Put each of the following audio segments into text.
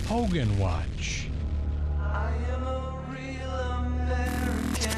Hogan Watch. I am a real American.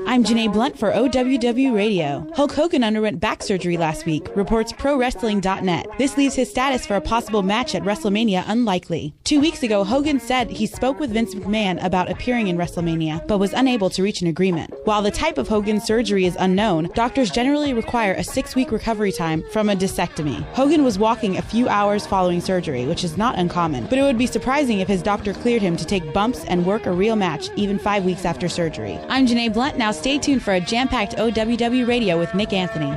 I'm Janae Blunt for OWW Radio. Hulk Hogan underwent back surgery last week, reports ProWrestling.net. This leaves his status for a possible match at WrestleMania unlikely. 2 weeks ago, Hogan said he spoke with Vince McMahon about appearing in WrestleMania, but was unable to reach an agreement. While the type of Hogan's surgery is unknown, doctors generally require a 6-week recovery time from a discectomy. Hogan was walking a few hours following surgery, which is not uncommon, but it would be surprising if his doctor cleared him to take bumps and work a real match even 5 weeks after surgery. I'm Janae Blunt. Now stay tuned for a jam-packed OWW Radio with Nick Anthony.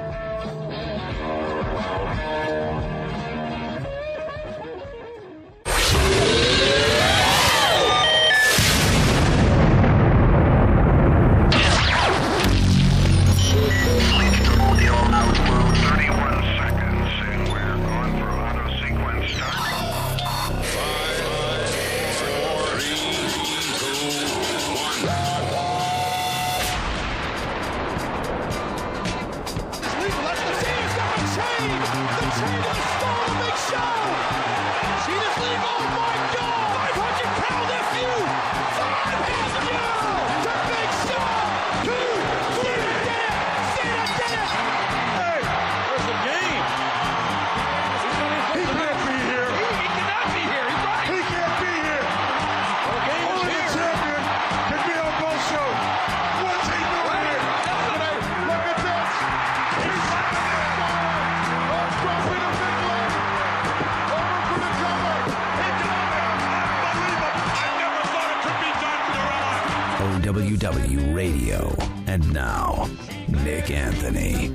OWW Radio. And now, Nick Anthony.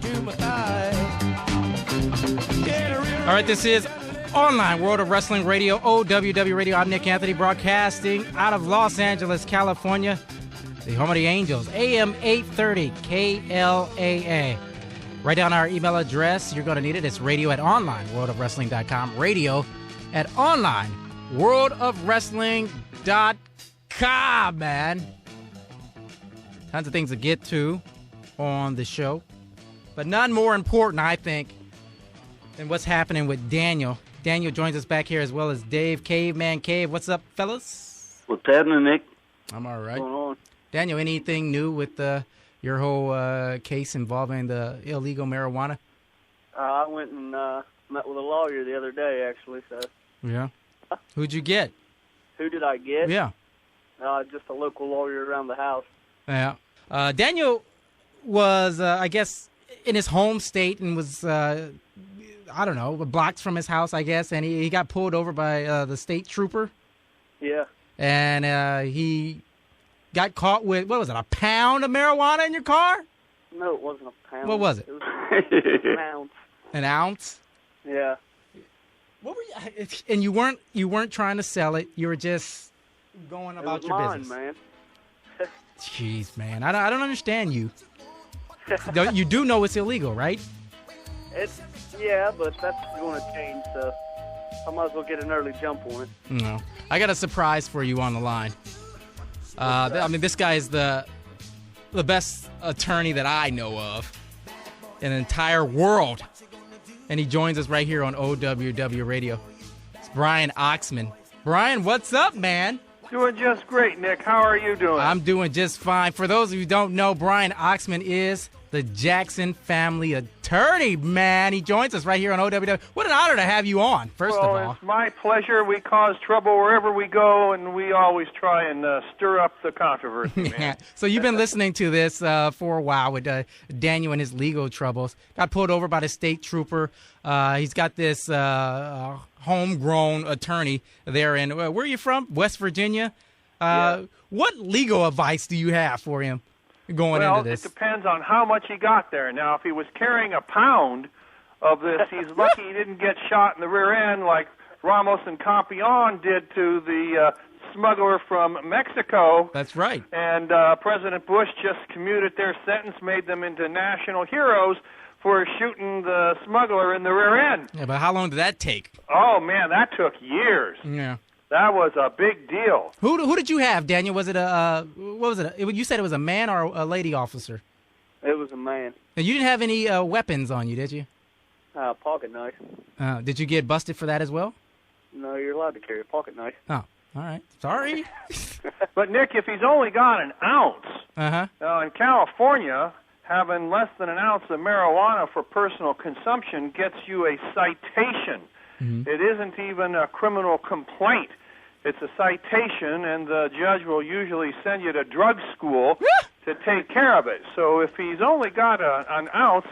All right, this is Online World of Wrestling Radio, OWW Radio. I'm Nick Anthony, broadcasting out of Los Angeles, California, the home of the Angels, AM 830 KLAA. Write down our email address. You're going to need it. It's radio@onlineworldofwrestling.com. Radio@onlineworldofwrestling.com, man. Tons of things to get to on the show, but none more important, I think, than what's happening with Daniel. Daniel joins us back here, as well as Dave, Caveman Cave. What's up, fellas? What's happening, Nick? I'm all right. What's going on? Daniel, anything new with your whole case involving the illegal marijuana? I went and met with a lawyer the other day, actually. So. Yeah. Who'd you get? Who did I get? Yeah. Just a local lawyer around the house. Yeah. Daniel was, I guess, in his home state and was, I don't know, blocked from his house, I guess, and he got pulled over by the state trooper. Yeah. And he got caught with, what was it, a pound of marijuana in your car? No, it wasn't a pound. What was it? It was an ounce. An ounce? Yeah. What were you? And you weren't trying to sell it. You were just going about your business. Man. Jeez, man, I don't understand you. You do know it's illegal, right? Yeah, but that's going to change, so I might as well get an early jump on it. No, I got a surprise for you on the line. I mean, this guy is the best attorney that I know of in the entire world, and he joins us right here on OWW Radio. It's Brian Oxman. Brian, what's up, man? Doing just great, Nick. How are you doing? I'm doing just fine. For those of you who don't know, Brian Oxman is the Jackson family attorney, man. He joins us right here on OWW. What an honor to have you on, first of all. It's my pleasure. We cause trouble wherever we go, and we always try and stir up the controversy, man. Yeah. So you've been listening to this for a while with Daniel and his legal troubles. Got pulled over by the state trooper. He's got this homegrown attorney there in, where are you from? West Virginia? Yeah. What legal advice do you have for him going into this? Well, it depends on how much he got there. Now, if he was carrying a pound of this, he's lucky he didn't get shot in the rear end like Ramos and Campion did to the smuggler from Mexico. That's right. And President Bush just commuted their sentence, made them into national heroes for shooting the smuggler in the rear end. Yeah, but how long did that take? Oh, man, that took years. Yeah. That was a big deal. Who did you have, Daniel? Was it what was it? You said it was a man or a lady officer? It was a man. And you didn't have any weapons on you, did you? Pocket knife. Did you get busted for that as well? No, you're allowed to carry a pocket knife. Oh, all right. Sorry. But, Nick, if he's only got an ounce, Uh-huh. in California, having less than an ounce of marijuana for personal consumption gets you a citation. Mm-hmm. It isn't even a criminal complaint. It's a citation, and the judge will usually send you to drug school to take care of it. So if he's only got an ounce,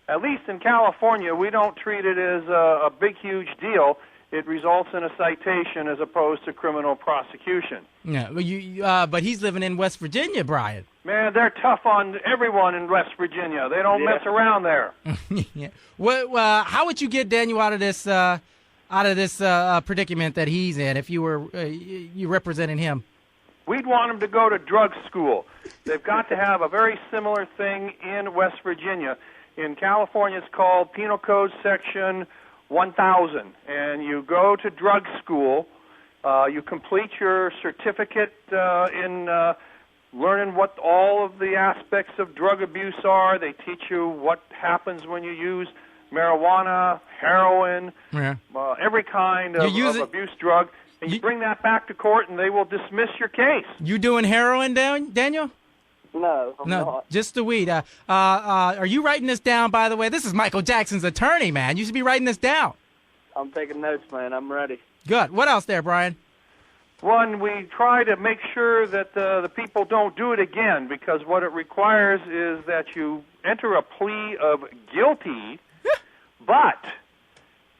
at least in California, we don't treat it as a big, huge deal. It results in a citation as opposed to criminal prosecution. Yeah, but he's living in West Virginia, Brian. Man, they're tough on everyone in West Virginia. They don't mess around there. Yeah. How would you get Daniel out of this predicament that he's in if you were you representing him? We'd want him to go to drug school. They've got to have a very similar thing in West Virginia. In California, it's called Penal Code Section 1000, and you go to drug school. You complete your certificate in learning what all of the aspects of drug abuse are. They teach you what happens when you use marijuana, heroin, every kind of abuse drug. And you bring that back to court, and they will dismiss your case. You doing heroin, Daniel? No, I'm not. Just the weed. Are you writing this down, by the way? This is Michael Jackson's attorney, man. You should be writing this down. I'm taking notes, man. I'm ready. Good. What else there, Brian? One, we try to make sure that the people don't do it again, because what it requires is that you enter a plea of guilty, but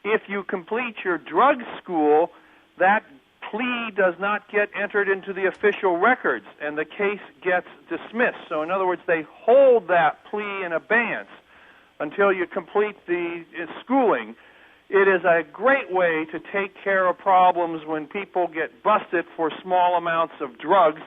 if you complete your drug school, that plea does not get entered into the official records, and the case gets dismissed. So, in other words, they hold that plea in abeyance until you complete the schooling. It is a great way to take care of problems when people get busted for small amounts of drugs,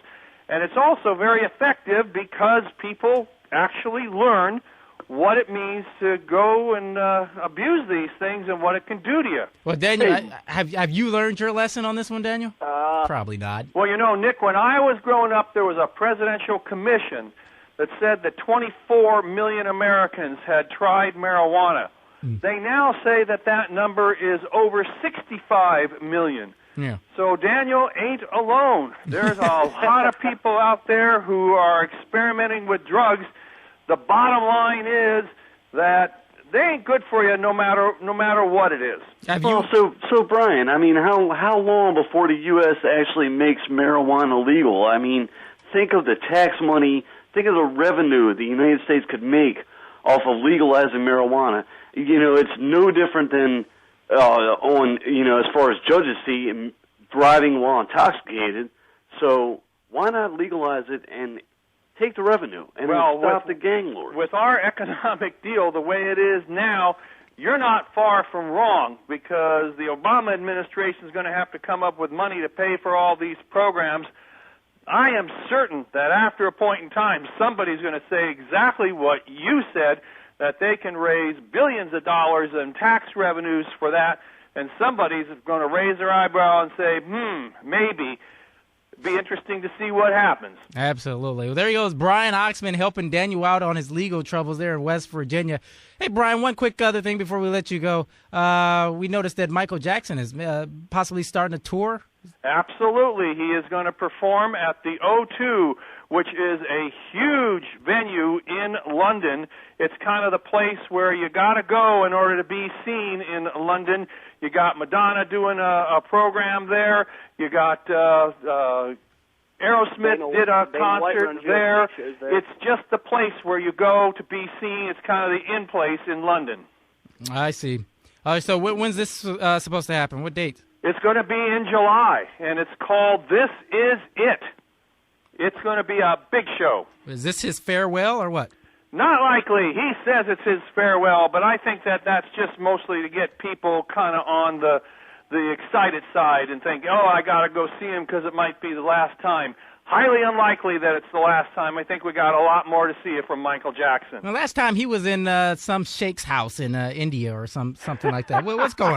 and it's also very effective because people actually learn what it means to go and abuse these things and what it can do to you. Well, Daniel, have you learned your lesson on this one, Daniel? Probably not. Well, you know, Nick, when I was growing up, there was a presidential commission that said that 24 million Americans had tried marijuana. They now say that number is over 65 million. Yeah. So Daniel ain't alone. There's a lot of people out there who are experimenting with drugs. The bottom line is that they ain't good for you no matter what it is. So Brian, I mean, how long before the U.S. actually makes marijuana legal? I mean, think of the tax money, think of the revenue the United States could make off of legalizing marijuana. You know, it's no different than as far as judges see, driving while intoxicated. So why not legalize it and take the revenue and stop the gang lords? With our economic deal the way it is now, you're not far from wrong, because the Obama administration is going to have to come up with money to pay for all these programs. I am certain that after a point in time, somebody's going to say exactly what you said, that they can raise billions of dollars in tax revenues for that, and somebody's going to raise their eyebrow and say, maybe. Be interesting to see what happens. Absolutely. Well, there he goes, Brian Oxman, helping Daniel out on his legal troubles there in West Virginia. Hey, Brian, one quick other thing before we let you go. We noticed that Michael Jackson is possibly starting a tour. Absolutely. He is going to perform at the O2, which is a huge venue in London. It's kind of the place where you got to go in order to be seen in London. You got Madonna doing a program there. You got Aerosmith did a concert there. It's just the place where you go to be seen. It's kind of the in place in London. I see. So when's this supposed to happen? What date? It's going to be in July, and it's called This Is It. It's going to be a big show. Is this his farewell or what? Not likely. He says it's his farewell, but I think that's just mostly to get people kind of on the excited side and think, I got to go see him because it might be the last time. Highly unlikely that it's the last time. I think we got a lot more to see from Michael Jackson. Well, last time he was in some sheikh's house in India or something like that. What's going on?